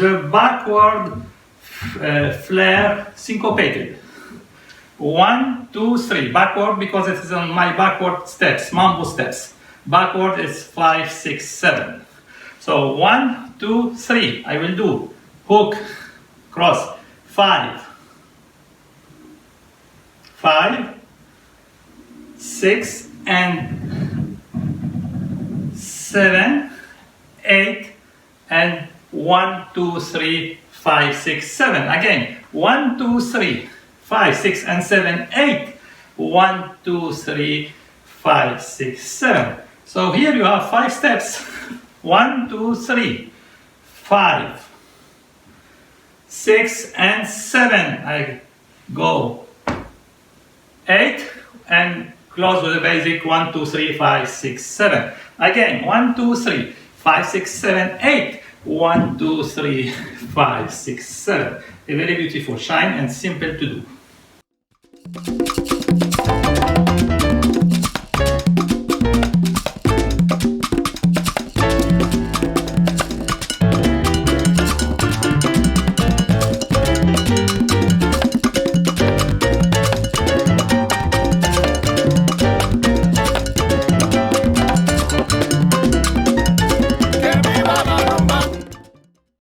the backward flare syncopated. 1, 2, 3. Backward because it is on my backward steps, mambo steps. Backward is 5, 6, 7. So 1, 2, 3. I will do hook, cross, 5, 5, 6, and 7, 8, and 1, 2, 3, 5, 6, 7. Again, 1, 2, 3, 5, 6, and 7, 8. 1, 2, 3, 5, 6, 7. So here you have 5 steps. 1, 2, 3, 5, 6, and 7. I go 8 and close with the basic 1, 2, 3, 5, 6, 7. Again, 1, 2, 3, 5, 6, 7, 8. 1, 2, 3, 5, 6, 7. A very beautiful, shine and simple to do.